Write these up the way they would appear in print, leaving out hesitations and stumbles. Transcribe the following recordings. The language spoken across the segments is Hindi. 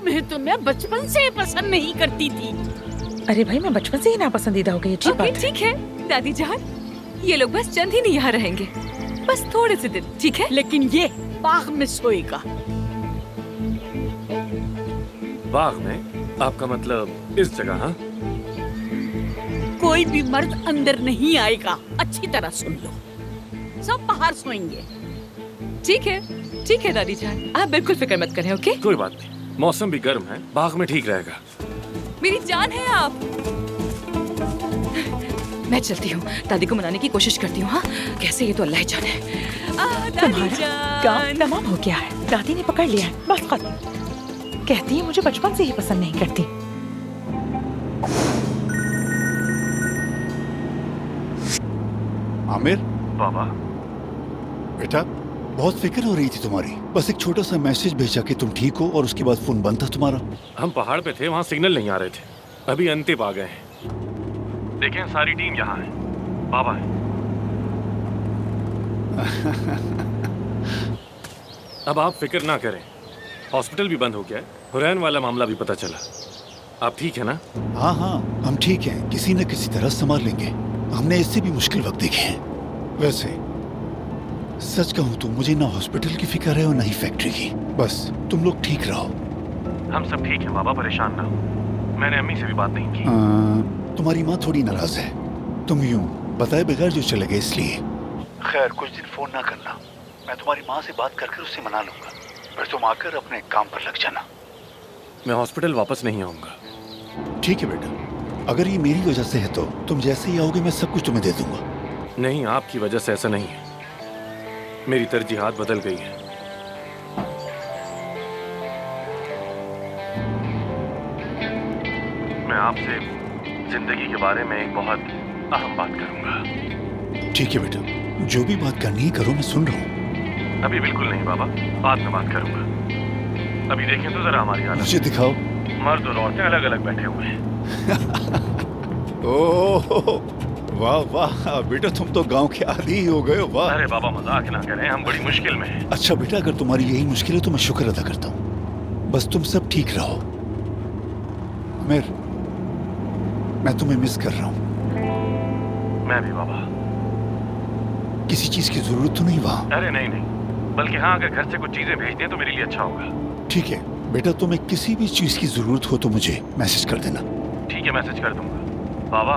तुम्हें तो मैं बचपन से पसंद नहीं करती थी। अरे भाई, मैं बचपन से ही नापसंदीदा हो गई, अच्छी बात है। ठीक है दादी जान, ये लोग बस चंद ही नहीं यहाँ रहेंगे, बस थोड़े से दिन, ठीक है? लेकिन ये बाग में सोएगा। बाग में? आपका मतलब इस जगह? हाँ, कोई भी मर्द अंदर नहीं आएगा, अच्छी तरह सुन लो। सब बाहर सोएंगे। ठीक है दादी जान, आप बिल्कुल फिक्र मत करें, ओके? कोई बात नहीं, मौसम भी गर्म है, बाग में ठीक रहेगा। मेरी जान है आप। मैं चलती हूँ, दादी को मनाने की कोशिश करती हूँ। हाँ, कैसे ये तो अल्लाह ही जाने। दादी तुम्हारा काम जान। तमाम हो गया है, दादी ने पकड़ लिया है, बस खत्म। कहती है मुझे बचपन से ही पसंद नहीं करती। आमिर, बाबा, बेटा बहुत फिक्र हो रही थी तुम्हारी। बस एक छोटा सा मैसेज भेजा कि तुम ठीक हो और उसके बाद फोन बंद था तुम्हारा। हम पहाड़ पे थे, वहाँ सिग्नल नहीं आ रहे थे। अभी अंतिम आ गए हैं। देखें, सारी टीम यहाँ है। बाबा है। अब आप फिक्र ना करें, हॉस्पिटल भी बंद हो गया है, हुरैन वाला मामला भी पता चला। आप ठीक है ना? हाँ हाँ, हम ठीक हैं, किसी न किसी तरह संभाल लेंगे। हमने इससे भी मुश्किल वक्त देखे हैं। वैसे सच कहूँ तो मुझे ना हॉस्पिटल की फिक्र है और ना ही फैक्ट्री की। बस तुम लोग ठीक रहो। हम सब ठीक हैं बाबा, परेशान ना हो। मैंने अम्मी से भी बात नहीं की। तुम्हारी माँ थोड़ी नाराज है, तुम यूं बताए बगैर जो चले गए इसलिए। खैर, कुछ दिन फोन ना करना, मैं तुम्हारी माँ से बात करके उससे मना लूंगा। फिर तुम आकर अपने काम पर लग जाना। मैं हॉस्पिटल वापस नहीं आऊंगा। ठीक है बेटा, अगर ये मेरी वजह से है तो तुम जैसे ही आओगे मैं सब कुछ तुम्हें दे दूंगा। नहीं, आपकी वजह से ऐसा नहीं है। मेरी तरजीहात बदल गई है। मैं आपसे जिंदगी के बारे में एक बहुत अहम बात करूंगा। ठीक है बेटा, जो भी बात करनी है करो, मैं सुन रहा हूँ। अभी बिल्कुल नहीं बाबा, बाद में बात करूंगा। अभी देखें तो जरा हमारी हालत। मुझे दिखाओ। मर्द और औरतें अलग अलग बैठे हुए हैं। ओह वाह वाह बेटा, तुम तो गांव के आदी ही हो गए हो। वाह। अरे बाबा, मजाक ना करें, हम बड़ी मुश्किल में हैं। अच्छा बेटा, अगर तुम्हारी यही मुश्किल है तो मैं शुक्र अदा करता हूँ। बस तुम सब ठीक रहो। आमिर, मैं तुम्हें मिस कर रहा हूँ। मैं भी बाबा। किसी चीज की जरूरत तो नहीं वहाँ? अरे नहीं नहीं, बल्कि हाँ, अगर घर से कुछ चीजें भेज दें तो मेरे लिए अच्छा होगा। ठीक है बेटा, तुम्हें किसी भी चीज की जरूरत हो तो मुझे मैसेज कर देना। ठीक है, मैसेज कर दूंगा। बाबा,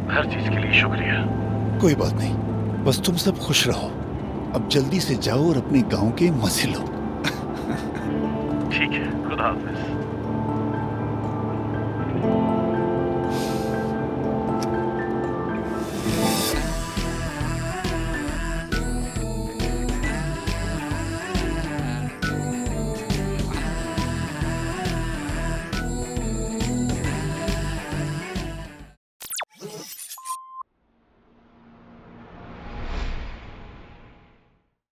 हर चीज के लिए शुक्रिया। कोई बात नहीं, बस तुम सब खुश रहो। अब जल्दी से जाओ और अपने गांव के मजे लो। ठीक है, खुदा हाफिज।